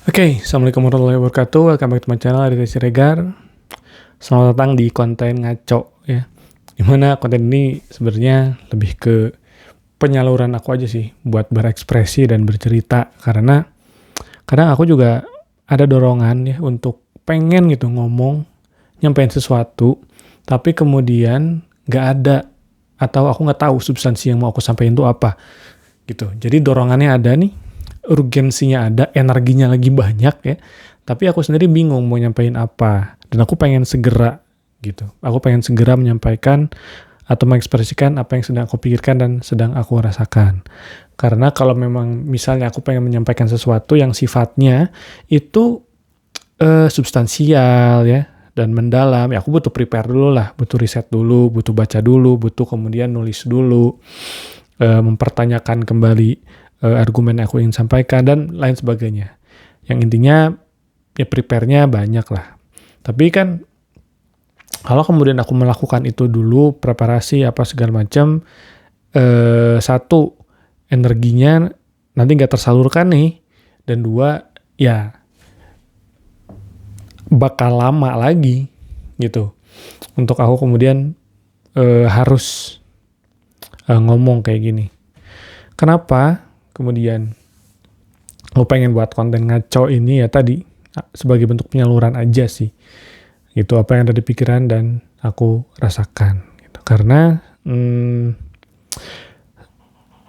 Oke, Assalamualaikum warahmatullahi wabarakatuh. Welcome back to my channel, Aditya Siregar. Selamat datang di konten ngaco ya. Dimana konten ini sebenarnya lebih ke penyaluran aku aja sih, buat berekspresi dan bercerita. Karena kadang aku juga ada dorongan ya untuk pengen gitu ngomong, nyampein sesuatu, tapi kemudian nggak ada atau aku nggak tahu substansi yang mau aku sampaikan itu apa gitu. Jadi dorongannya ada nih, urgensinya ada, energinya lagi banyak ya. Tapi aku sendiri bingung mau nyampein apa. Dan aku pengen segera gitu. Aku pengen segera menyampaikan atau mengekspresikan apa yang sedang aku pikirkan dan sedang aku rasakan. Karena kalau memang misalnya aku pengen menyampaikan sesuatu yang sifatnya itu substansial ya dan mendalam, ya aku butuh prepare dulu lah, butuh riset dulu, butuh baca dulu, butuh kemudian nulis dulu, mempertanyakan kembali argumen yang aku ingin sampaikan dan lain sebagainya. Yang intinya ya prepare-nya banyak lah. Tapi kan kalau kemudian aku melakukan itu dulu, preparasi apa segala macam, satu, energinya nanti nggak tersalurkan nih, dan dua, ya bakal lama lagi gitu untuk aku kemudian harus ngomong kayak gini. Kenapa kemudian aku pengen buat konten ngaco ini ya tadi sebagai bentuk penyaluran aja sih gitu, apa yang ada di pikiran dan aku rasakan gitu. Karena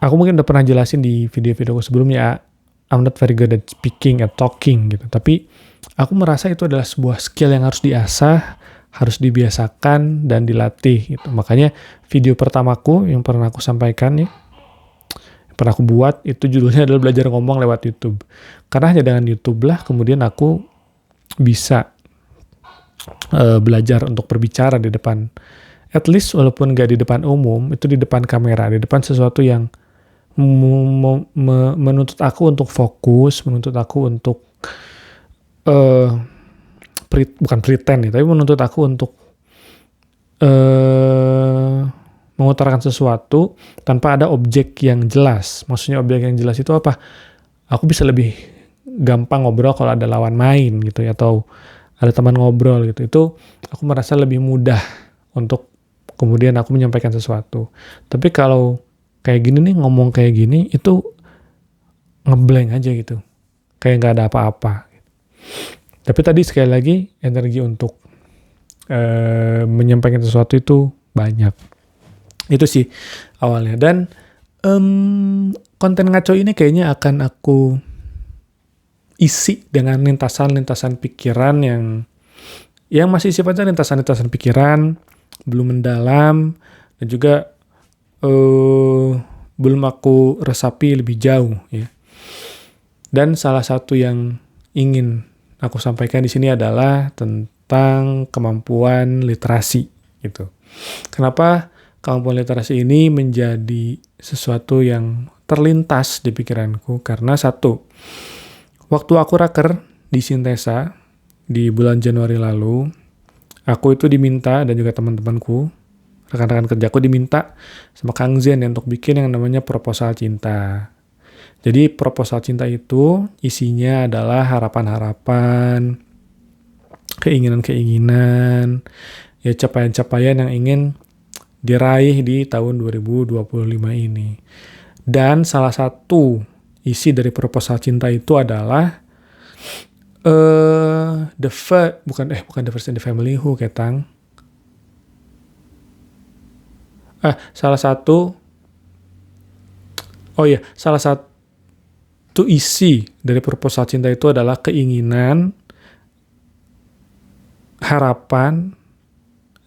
aku mungkin udah pernah jelasin di video-videoku sebelumnya, I'm not very good at speaking at talking gitu, tapi aku merasa itu adalah sebuah skill yang harus diasah, harus dibiasakan dan dilatih gitu. Makanya video pertamaku yang pernah aku sampaikan ya, yang pernah aku buat itu judulnya adalah belajar ngomong lewat YouTube. Karena hanya dengan YouTube lah kemudian aku bisa belajar untuk berbicara di depan, at least walaupun nggak di depan umum, itu di depan kamera, di depan sesuatu yang menuntut aku untuk fokus, menuntut aku untuk bukan pretend ya, tapi menuntut aku untuk mengutarakan sesuatu tanpa ada objek yang jelas. Maksudnya objek yang jelas itu apa? Aku bisa lebih gampang ngobrol kalau ada lawan main gitu ya, atau ada teman ngobrol gitu. Itu aku merasa lebih mudah untuk kemudian aku menyampaikan sesuatu. Tapi kalau kayak gini nih, ngomong kayak gini, itu ngeblank aja gitu. Kayak nggak ada apa-apa. Tapi tadi sekali lagi, energi untuk menyampaikan sesuatu itu banyak. Itu sih awalnya. Dan konten ngaco ini kayaknya akan aku isi dengan lintasan-lintasan pikiran yang masih sifatnya lintasan-lintasan pikiran, belum mendalam, dan juga belum aku resapi lebih jauh ya. Dan salah satu yang ingin aku sampaikan di sini adalah tentang kemampuan literasi gitu. Kenapa kemampuan literasi ini menjadi sesuatu yang terlintas di pikiranku? Karena satu, waktu aku raker di Sintesa di bulan Januari lalu, aku itu diminta dan juga teman-temanku, rekan-rekan kerjaku diminta sama Kang Zen ya, untuk bikin yang namanya proposal cinta. Jadi proposal cinta itu isinya adalah harapan-harapan, keinginan-keinginan, ya capaian-capaian yang ingin diraih di tahun 2025 ini. Dan salah satu isi dari proposal cinta itu adalah bukan the first in the family who ketang. Salah satu isi dari proposal cinta itu adalah keinginan, harapan,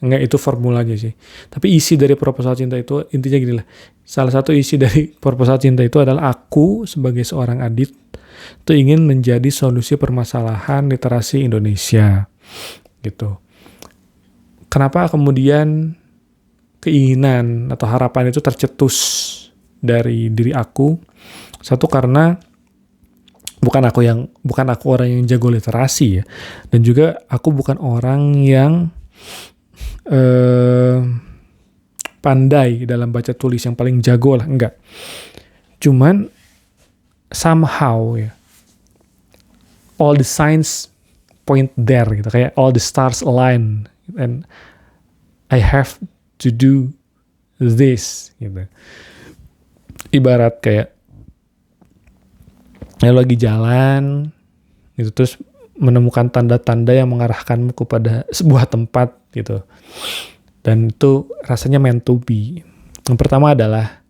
enggak, itu formulanya sih. Tapi isi dari proposal cinta itu intinya gini lah. Salah satu isi dari proposal cinta itu adalah aku sebagai seorang adit itu ingin menjadi solusi permasalahan literasi Indonesia gitu. Kenapa kemudian keinginan atau harapan itu tercetus dari diri aku? Satu, karena bukan aku orang yang jago literasi ya, dan juga aku bukan orang yang pandai dalam baca tulis yang paling jago lah, enggak. Cuman somehow ya, all the signs point there gitu, kayak all the stars align and I have to do this gitu. Ibarat kayak lagi jalan gitu, terus menemukan tanda-tanda yang mengarahkanmu kepada sebuah tempat gitu, dan itu rasanya meant to be. Yang pertama adalah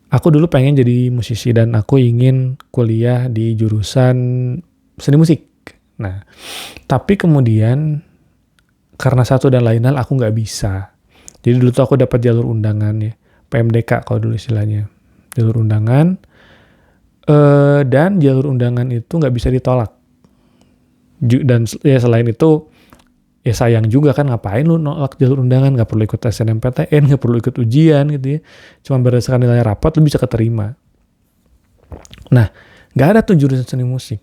aku dulu pengen jadi musisi dan aku ingin kuliah di jurusan seni musik. Nah, tapi kemudian karena satu dan lain hal aku nggak bisa. Jadi dulu tuh aku dapat jalur undangan ya, PMDK kalau dulu istilahnya, jalur undangan. Dan jalur undangan itu nggak bisa ditolak. Dan ya selain itu, ya sayang juga kan, ngapain lu nolak jalur undangan, nggak perlu ikut SNMPTN, nggak perlu ikut ujian gitu ya. Cuma berdasarkan nilai rapat lu bisa keterima. Nah, nggak ada tuh jurusan seni musik.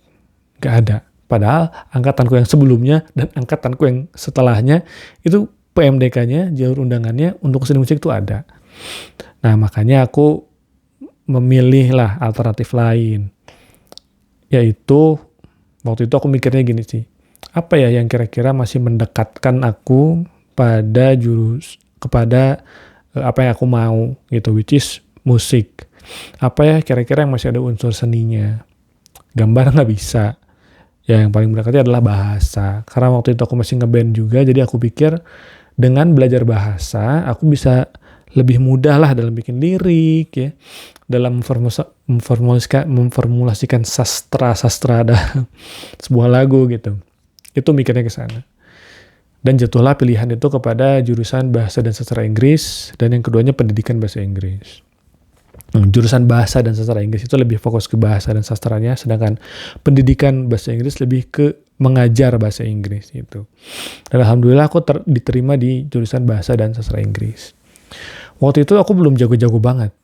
Nggak ada. Padahal angkatanku yang sebelumnya dan angkatanku yang setelahnya itu PMDK-nya, jalur undangannya untuk seni musik itu ada. Nah, makanya aku memilih lah alternatif lain. Yaitu, waktu itu aku mikirnya gini sih, apa ya yang kira-kira masih mendekatkan aku kepada apa yang aku mau gitu, which is musik. Apa ya kira-kira yang masih ada unsur seninya. Gambar nggak bisa. Ya yang paling mendekatnya adalah bahasa. Karena waktu itu aku masih ngeband juga, jadi aku pikir dengan belajar bahasa, aku bisa lebih mudah lah dalam bikin lirik ya, dalam memformulasikan sastra dalam sebuah lagu gitu. Itu mikirnya ke sana. Dan jatuhlah pilihan itu kepada jurusan bahasa dan sastra Inggris, dan yang keduanya pendidikan bahasa Inggris. Jurusan bahasa dan sastra Inggris itu lebih fokus ke bahasa dan sastranya, sedangkan pendidikan bahasa Inggris lebih ke mengajar bahasa Inggris gitu. Dan alhamdulillah aku diterima di jurusan bahasa dan sastra Inggris. Waktu itu aku belum jago-jago banget.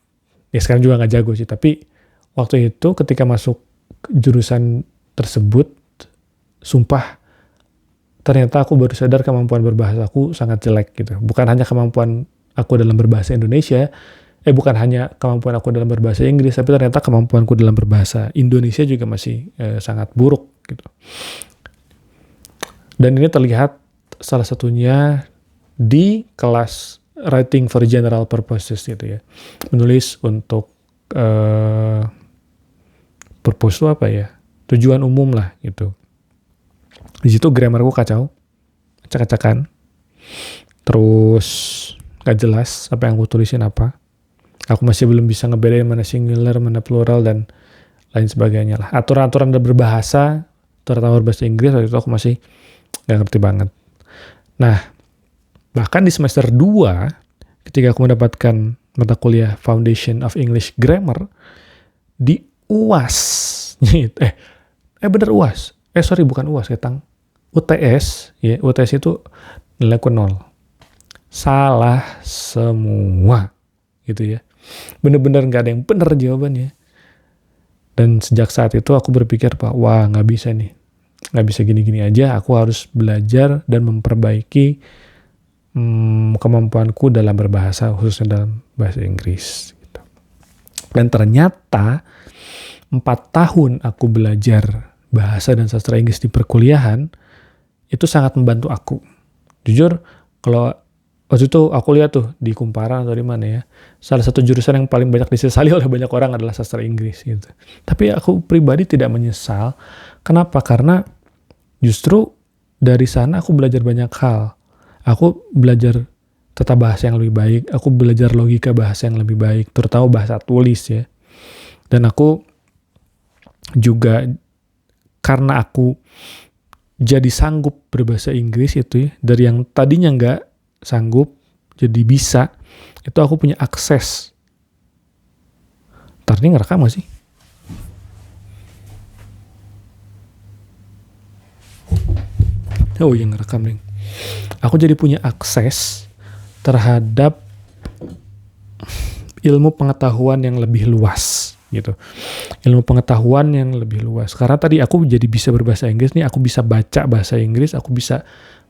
Ya sekarang juga nggak jago sih, tapi waktu itu ketika masuk jurusan tersebut, sumpah ternyata aku baru sadar kemampuan berbahasa aku sangat jelek gitu. Bukan hanya kemampuan aku dalam berbahasa Indonesia, bukan hanya kemampuan aku dalam berbahasa Inggris, tapi ternyata kemampuanku dalam berbahasa Indonesia juga masih sangat buruk gitu. Dan ini terlihat salah satunya di kelas writing for general purposes gitu ya. Menulis untuk purpose itu apa ya? Tujuan umum lah gitu. Di situ grammarku kacau, acak-acakan. Terus gak jelas apa yang aku tulisin apa. Aku masih belum bisa ngebedain mana singular, mana plural, dan lain sebagainya lah. Aturan-aturan berbahasa, terutama berbahasa Inggris, waktu itu aku masih gak ngerti banget. Nah, bahkan di semester 2, ketika aku mendapatkan mata kuliah Foundation of English Grammar, di UAS, bener UAS, bukan UAS, UTS, ya UTS itu nilaiku 0. Salah semua, gitu ya. Bener-bener gak ada yang bener jawabannya. Dan sejak saat itu aku berpikir, wah gak bisa nih, gak bisa gini-gini aja, aku harus belajar dan memperbaiki kemampuanku dalam berbahasa, khususnya dalam bahasa Inggris gitu. Dan ternyata 4 tahun aku belajar bahasa dan sastra Inggris di perkuliahan itu sangat membantu aku. Jujur, kalau waktu itu aku lihat tuh di Kumparan atau di mana ya, salah satu jurusan yang paling banyak disesali oleh banyak orang adalah sastra Inggris gitu. Tapi aku pribadi tidak menyesal. Kenapa? Karena justru dari sana aku belajar banyak hal. Aku belajar tata bahasa yang lebih baik, aku belajar logika bahasa yang lebih baik, terutama bahasa tulis ya. Dan aku juga, karena aku jadi sanggup berbahasa Inggris itu ya, dari yang tadinya nggak sanggup jadi bisa, itu aku punya akses. Ntar ini ngerekam gak sih? Oh iya ngerekam nih. Aku jadi punya akses terhadap ilmu pengetahuan yang lebih luas gitu. Ilmu pengetahuan yang lebih luas. Karena tadi aku jadi bisa berbahasa Inggris nih, aku bisa baca bahasa Inggris, aku bisa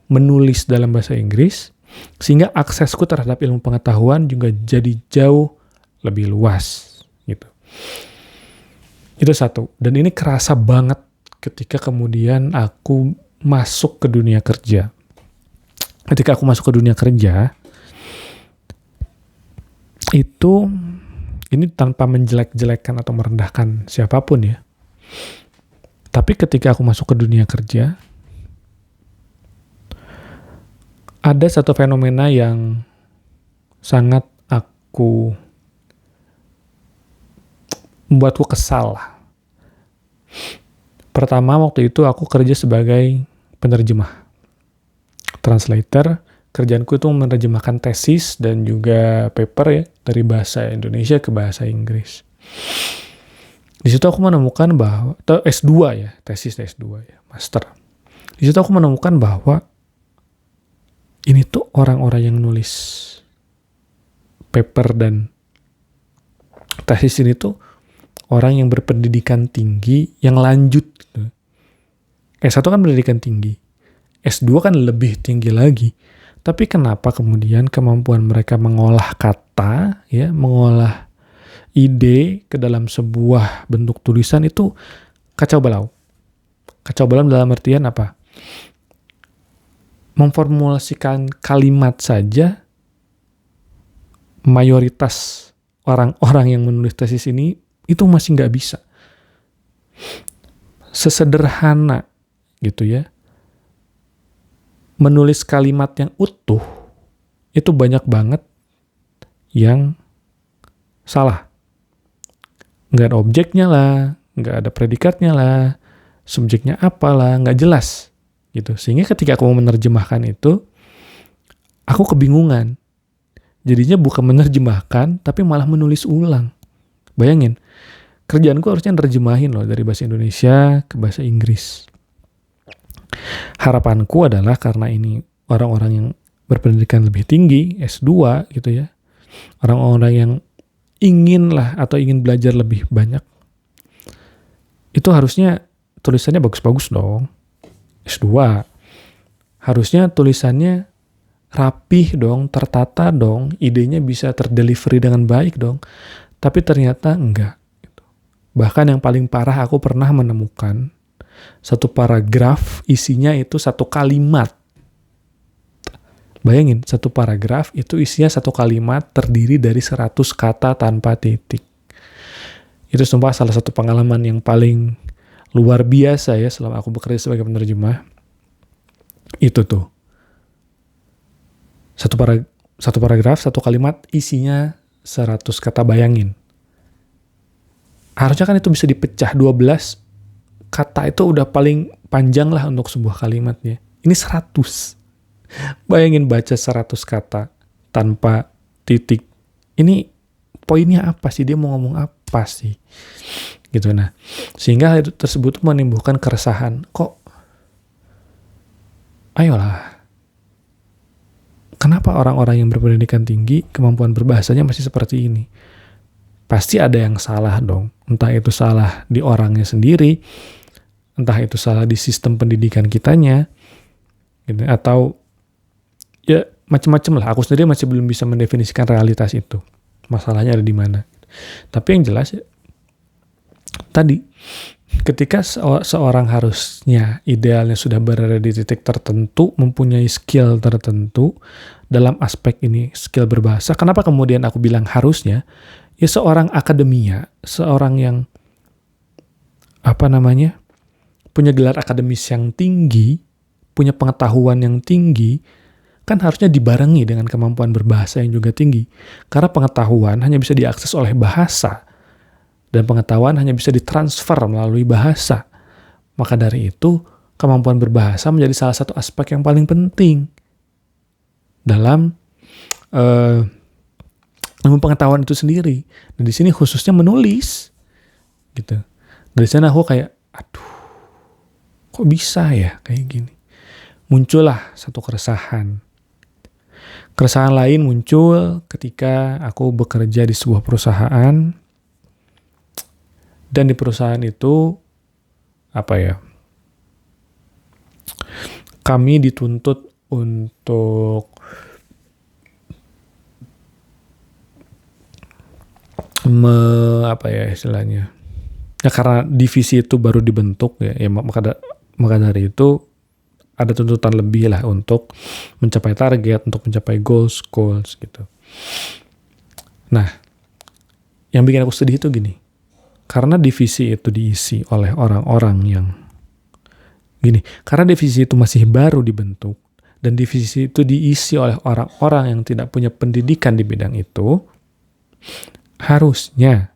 menulis dalam bahasa Inggris, sehingga aksesku terhadap ilmu pengetahuan juga jadi jauh lebih luas gitu. Itu satu. Dan ini kerasa banget ketika kemudian aku masuk ke dunia kerja. Ketika aku masuk ke dunia kerja, itu ini tanpa menjelek-jelekan atau merendahkan siapapun ya. Tapi ketika aku masuk ke dunia kerja, ada satu fenomena yang sangat membuatku kesal. Pertama, waktu itu aku kerja sebagai penerjemah, translator. Kerjaanku itu menerjemahkan tesis dan juga paper ya, dari bahasa Indonesia ke bahasa Inggris. Di situ aku menemukan bahwa, S2 ya, tesis S2 ya, master. Di situ aku menemukan bahwa ini tuh orang-orang yang nulis paper dan tesis ini tuh orang yang berpendidikan tinggi, yang lanjut. Gitu. S1 kan pendidikan tinggi, S2 kan lebih tinggi lagi. Tapi kenapa kemudian kemampuan mereka mengolah kata, ya, mengolah ide ke dalam sebuah bentuk tulisan itu kacau balau. Kacau balau dalam artian apa? Memformulasikan kalimat saja, mayoritas orang-orang yang menulis tesis ini itu masih nggak bisa. Sesederhana gitu ya. Menulis kalimat yang utuh, itu banyak banget yang salah. Nggak ada objeknya lah, nggak ada predikatnya lah, subjeknya apalah, nggak jelas. Gitu. Sehingga ketika aku mau menerjemahkan itu, aku kebingungan. Jadinya bukan menerjemahkan, tapi malah menulis ulang. Bayangin, kerjaanku harusnya nerjemahin loh dari bahasa Indonesia ke bahasa Inggris. Harapanku adalah karena ini orang-orang yang berpendidikan lebih tinggi, S2 gitu ya, orang-orang yang ingin belajar lebih banyak, itu harusnya tulisannya bagus-bagus dong. S2 harusnya tulisannya rapih dong, tertata dong, idenya bisa terdelivery dengan baik dong. Tapi ternyata enggak. Bahkan yang paling parah, aku pernah menemukan satu paragraf isinya itu satu kalimat. Bayangin, satu paragraf itu isinya satu kalimat terdiri dari 100 kata tanpa titik. Itu sumpah salah satu pengalaman yang paling luar biasa ya selama aku bekerja sebagai penerjemah. Itu tuh. Satu paragraf, satu kalimat isinya 100 kata, bayangin. Harusnya kan itu bisa dipecah 12 kata, itu udah paling panjang lah untuk sebuah kalimatnya. Ini 100. Bayangin baca 100 kata tanpa titik. Ini poinnya apa sih? Dia mau ngomong apa sih? Gitu. Nah, sehingga hal itu tersebut menimbulkan keresahan. Kok? Ayolah. Kenapa orang-orang yang berpendidikan tinggi kemampuan berbahasanya masih seperti ini? Pasti ada yang salah dong. Entah itu salah di orangnya sendiri, entah itu salah di sistem pendidikan kitanya, gitu, atau ya macam-macam lah. Aku sendiri masih belum bisa mendefinisikan realitas itu. Masalahnya ada di mana. Tapi yang jelas ya, tadi ketika seorang harusnya idealnya sudah berada di titik tertentu, mempunyai skill tertentu dalam aspek ini, skill berbahasa. Kenapa kemudian aku bilang harusnya? Ya seorang akademia, seorang yang punya gelar akademis yang tinggi, punya pengetahuan yang tinggi, kan harusnya dibarengi dengan kemampuan berbahasa yang juga tinggi. Karena pengetahuan hanya bisa diakses oleh bahasa, dan pengetahuan hanya bisa ditransfer melalui bahasa. Maka dari itu, kemampuan berbahasa menjadi salah satu aspek yang paling penting dalam ilmu pengetahuan itu sendiri. Dan di sini khususnya menulis, gitu. Dari sana aku kayak, aduh, kok bisa ya kayak gini? Muncullah satu keresahan. Keresahan lain muncul ketika aku bekerja di sebuah perusahaan, dan di perusahaan itu kami dituntut untuk Ya karena divisi itu baru dibentuk ya maka dari itu ada tuntutan lebih lah untuk mencapai target, untuk mencapai goals gitu. Nah, yang bikin aku sedih itu gini. Karena divisi itu diisi oleh orang-orang yang karena divisi itu masih baru dibentuk dan divisi itu diisi oleh orang-orang yang tidak punya pendidikan di bidang itu, harusnya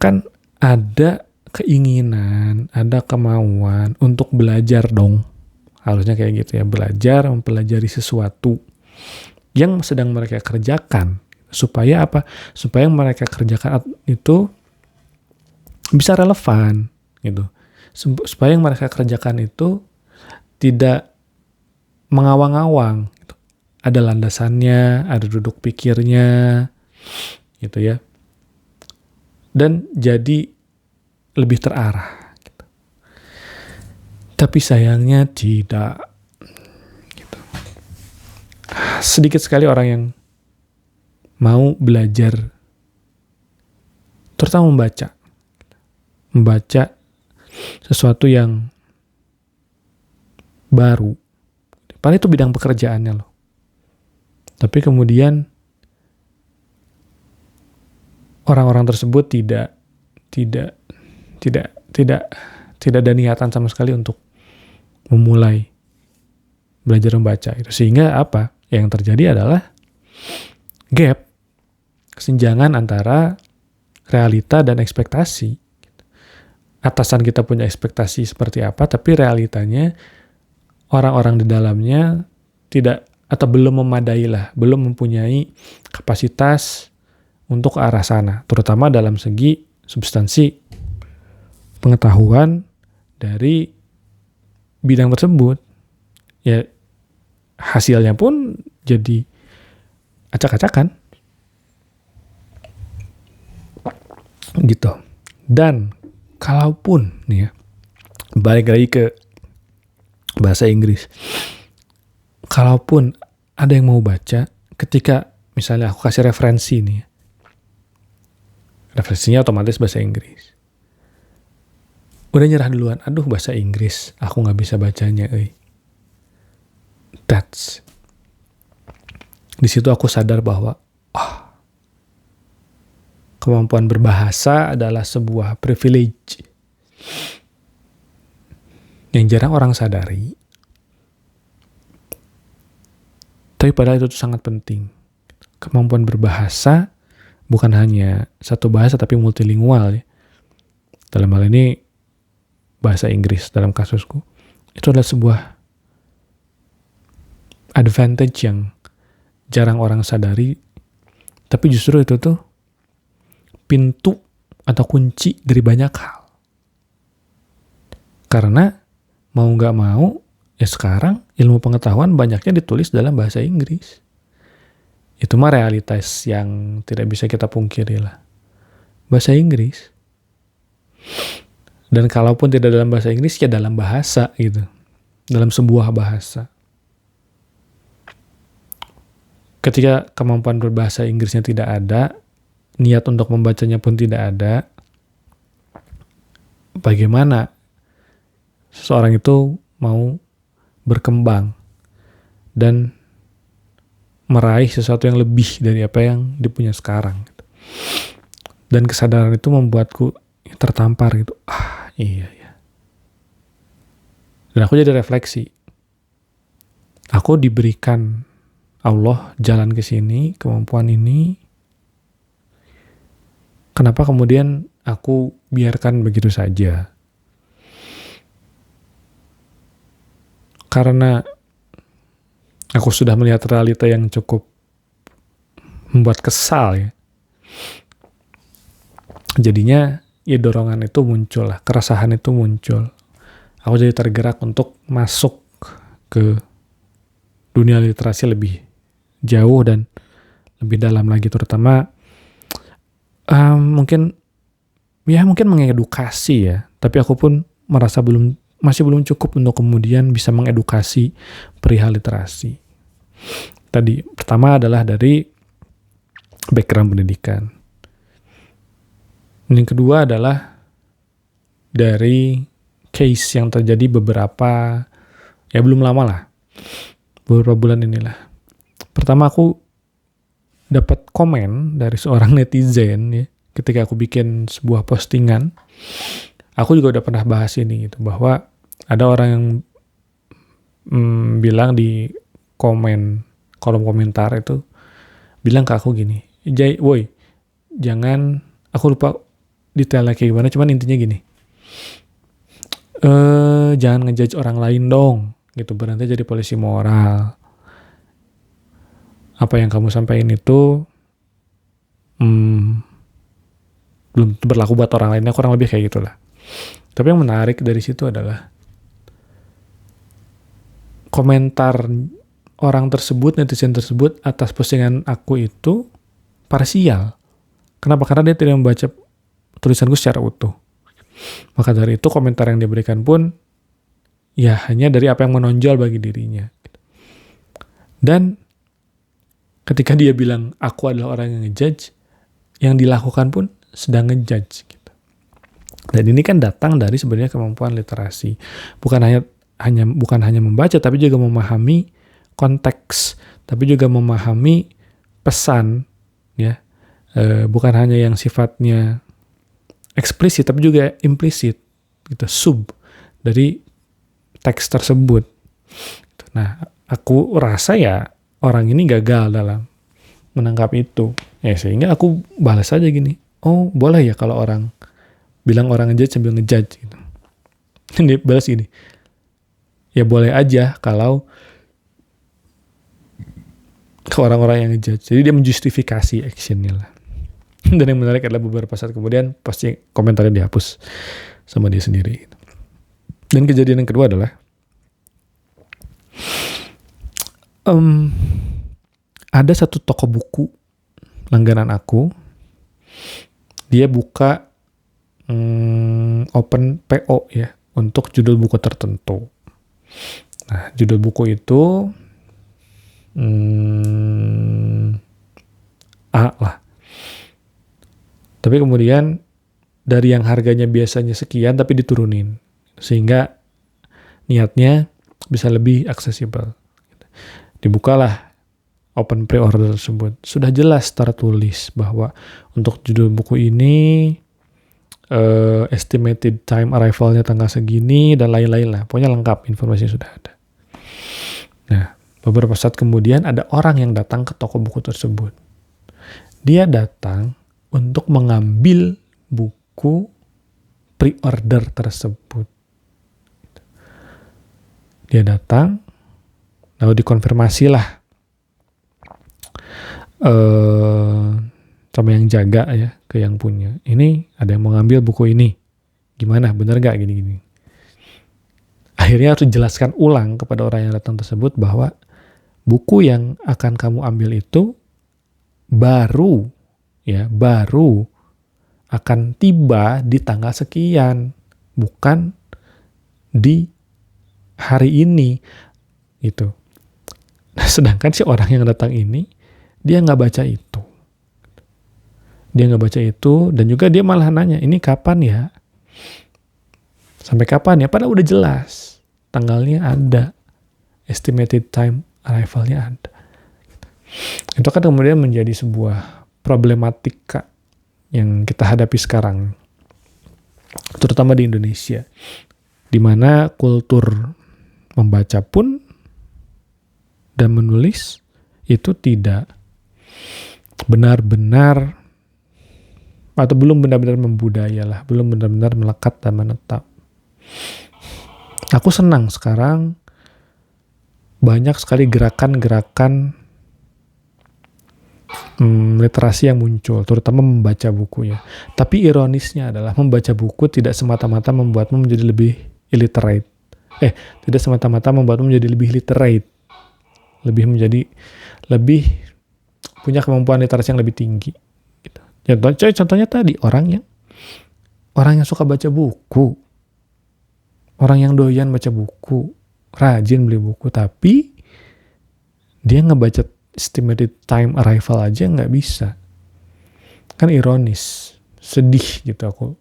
kan ada keinginan, ada kemauan untuk belajar dong. Harusnya kayak gitu ya, belajar, mempelajari sesuatu yang sedang mereka kerjakan. Supaya apa? Supaya yang mereka kerjakan itu bisa relevan gitu. Supaya yang mereka kerjakan itu tidak mengawang-awang gitu. Ada landasannya, ada duduk pikirnya gitu ya. Dan jadi lebih terarah gitu. Tapi sayangnya tidak gitu. Sedikit sekali orang yang mau belajar, terutama membaca sesuatu yang baru. Padahal itu bidang pekerjaannya loh. Tapi kemudian orang-orang tersebut tidak ada niatan sama sekali untuk memulai belajar membaca itu. Sehingga apa? Yang terjadi adalah gap, kesenjangan antara realita dan ekspektasi. Atasan kita punya ekspektasi seperti apa, tapi realitanya orang-orang di dalamnya tidak atau belum memadai lah, belum mempunyai kapasitas untuk ke arah sana, terutama dalam segi substansi pengetahuan dari bidang tersebut. Ya hasilnya pun jadi acak-acakan gitu. Dan kalaupun nih ya, balik lagi ke bahasa Inggris, kalaupun ada yang mau baca, ketika misalnya aku kasih referensi nih, referensinya otomatis bahasa Inggris, udah nyerah duluan, aduh bahasa Inggris, aku nggak bisa bacanya, di situ aku sadar bahwa kemampuan berbahasa adalah sebuah privilege yang jarang orang sadari. Tapi padahal itu sangat penting. Kemampuan berbahasa bukan hanya satu bahasa tapi multilingual ya. Dalam hal ini bahasa Inggris dalam kasusku. Itu adalah sebuah advantage yang jarang orang sadari. Tapi justru itu tuh pintu atau kunci dari banyak hal. Karena mau nggak mau, ya sekarang ilmu pengetahuan banyaknya ditulis dalam bahasa Inggris. Itu mah realitas yang tidak bisa kita pungkiri lah. Bahasa Inggris. Dan kalaupun tidak dalam bahasa Inggris, ya dalam bahasa gitu. Dalam sebuah bahasa. Ketika kemampuan berbahasa Inggrisnya tidak ada, niat untuk membacanya pun tidak ada, bagaimana seseorang itu mau berkembang dan meraih sesuatu yang lebih dari apa yang dipunya sekarang. Dan kesadaran itu membuatku tertampar gitu. Iya. Dan aku jadi refleksi. Aku diberikan Allah jalan ke sini, kemampuan ini. Kenapa kemudian aku biarkan begitu saja? Karena aku sudah melihat realita yang cukup membuat kesal ya. Jadinya ya dorongan itu muncul lah, keresahan itu muncul. Aku jadi tergerak untuk masuk ke dunia literasi lebih jauh dan lebih dalam lagi, terutama mungkin mengedukasi ya, tapi aku pun merasa masih belum cukup untuk kemudian bisa mengedukasi perihal literasi. Tadi pertama adalah dari background pendidikan. Dan yang kedua adalah dari case yang terjadi belum lama lah, beberapa bulan inilah. Pertama, aku dapat komen dari seorang netizen ya, ketika aku bikin sebuah postingan. Aku juga udah pernah bahas ini gitu, bahwa ada orang yang bilang di kolom komentar itu, bilang ke aku gini, woi, jangan, aku lupa detailnya kayak gimana, cuman intinya gini, jangan ngejudge orang lain dong, gitu, berhenti jadi polisi moral. Apa yang kamu sampaikan itu belum berlaku buat orang lainnya, kurang lebih kayak gitulah. Tapi yang menarik dari situ adalah komentar orang tersebut, netizen tersebut atas postingan aku itu parsial. Kenapa? Karena dia tidak membaca tulisanku secara utuh. Maka dari itu komentar yang diberikan pun ya hanya dari apa yang menonjol bagi dirinya. Dan ketika dia bilang aku adalah orang yang ngejudge, yang dilakukan pun sedang ngejudge gitu. Dan ini kan datang dari sebenarnya kemampuan literasi. Bukan hanya membaca, tapi juga memahami konteks, tapi juga memahami pesan, ya. Bukan hanya yang sifatnya eksplisit, tapi juga implisit, gitu, sub dari teks tersebut. Nah, aku rasa ya orang ini gagal dalam menangkap itu. Sehingga aku balas aja gini, oh boleh ya kalau orang bilang orang ngejudge sambil ngejudge gitu. Dia balas gini, ya boleh aja kalau ke orang-orang yang ngejudge. Jadi dia menjustifikasi actionnya lah. Dan yang menarik adalah beberapa saat kemudian pasti komentarnya dihapus sama dia sendiri. Dan kejadian yang kedua adalah ada satu toko buku langganan aku. Dia buka open PO ya untuk judul buku tertentu. Nah, judul buku itu A lah. Tapi kemudian dari yang harganya biasanya sekian tapi diturunin. Sehingga niatnya bisa lebih aksesibel. Dibukalah open pre-order tersebut. Sudah jelas tertulis bahwa untuk judul buku ini estimated time arrival-nya tanggal segini dan lain-lain lah. Pokoknya lengkap, informasinya sudah ada. Nah, beberapa saat kemudian ada orang yang datang ke toko buku tersebut. Dia datang untuk mengambil buku pre-order tersebut. Dia datang, lalu dikonfirmasi lah sama yang jaga ya, ke yang punya. Ini ada yang mau ngambil buku ini. Gimana? Bener gak gini-gini? Akhirnya harus dijelaskan ulang kepada orang yang datang tersebut bahwa buku yang akan kamu ambil itu baru akan tiba di tanggal sekian, bukan di hari ini gitu. Sedangkan si orang yang datang ini dia nggak baca itu. Dan juga dia malah nanya, ini kapan ya? Sampai kapan ya? Padahal udah jelas. Tanggalnya ada. Estimated time arrival-nya ada. Itu kan kemudian menjadi sebuah problematika yang kita hadapi sekarang. Terutama di Indonesia. Di mana kultur membaca pun dan menulis itu tidak benar-benar atau belum benar-benar membudaya lah, belum benar-benar melekat dan menetap. Aku senang sekarang banyak sekali gerakan-gerakan literasi yang muncul, terutama membaca buku ya. Tapi ironisnya adalah membaca buku tidak semata-mata membuatmu menjadi lebih illiterate. Tidak semata-mata membuatmu menjadi lebih literate. Lebih punya kemampuan literasi yang lebih tinggi. Gitu. Contohnya tadi orang yang suka baca buku, orang yang doyan baca buku, rajin beli buku, tapi dia ngebaca estimated time arrival aja nggak bisa. Kan ironis. sedih gitu aku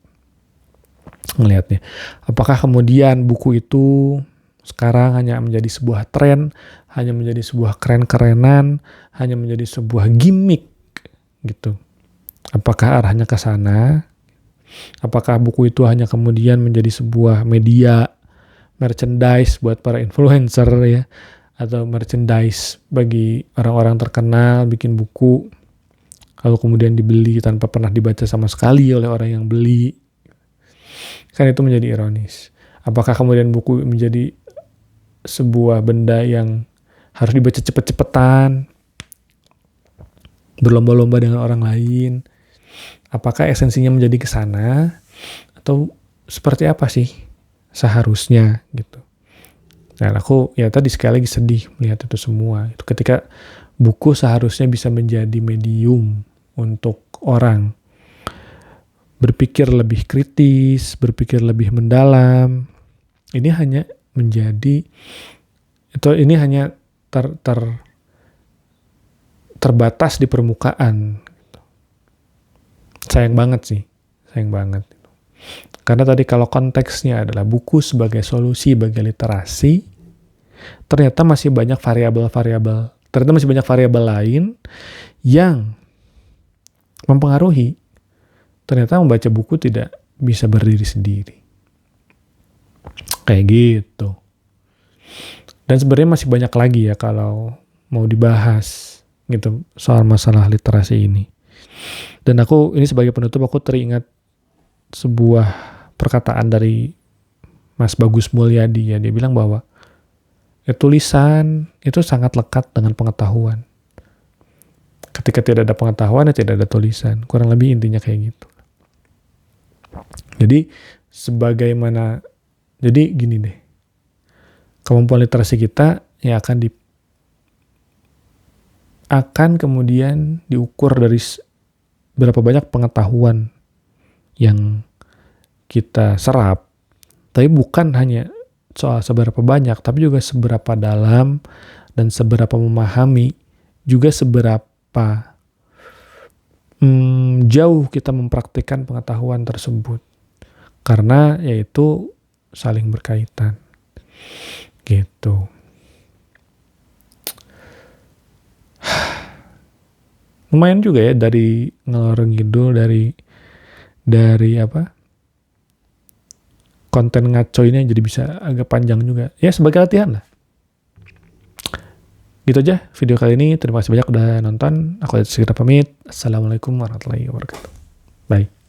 ngelihatnya. Apakah kemudian buku itu sekarang hanya menjadi sebuah tren, hanya menjadi sebuah keren-kerenan, hanya menjadi sebuah gimmick gitu. Apakah arahnya ke sana? Apakah buku itu hanya kemudian menjadi sebuah media merchandise buat para influencer ya, atau merchandise bagi orang-orang terkenal bikin buku lalu kemudian dibeli tanpa pernah dibaca sama sekali oleh orang yang beli? Kan itu menjadi ironis. Apakah kemudian buku menjadi sebuah benda yang harus dibaca cepet-cepetan, berlomba-lomba dengan orang lain? Apakah esensinya menjadi ke sana atau seperti apa sih seharusnya gitu? Dan aku ya tadi sekali lagi sedih melihat itu semua. Itu ketika buku seharusnya bisa menjadi medium untuk orang berpikir lebih kritis, berpikir lebih mendalam. Ini hanya menjadi ini hanya terbatas di permukaan. Sayang banget sih, sayang banget. Karena tadi kalau konteksnya adalah buku sebagai solusi bagi literasi, ternyata masih banyak variabel lain yang mempengaruhi. Ternyata membaca buku tidak bisa berdiri sendiri. Kayak gitu. Dan sebenarnya masih banyak lagi ya kalau mau dibahas gitu soal masalah literasi ini. Dan ini sebagai penutup aku teringat sebuah perkataan dari Mas Bagus Mulyadi ya. Dia bilang bahwa tulisan itu sangat lekat dengan pengetahuan. Ketika tidak ada pengetahuan ya tidak ada tulisan. Kurang lebih intinya kayak gitu. Jadi jadi gini deh. Kemampuan literasi kita ya akan kemudian diukur dari berapa banyak pengetahuan yang kita serap. Tapi bukan hanya soal seberapa banyak, tapi juga seberapa dalam dan seberapa memahami, juga seberapa jauh kita mempraktikkan pengetahuan tersebut. Karena yaitu saling berkaitan. Gitu. Lumayan juga ya dari ngalor ngidul dari konten ngaco ini jadi bisa agak panjang juga. Ya sebagai latihan lah. Gitu aja video kali ini. Terima kasih banyak udah nonton. Aku segera pamit. Assalamualaikum warahmatullahi wabarakatuh. Bye.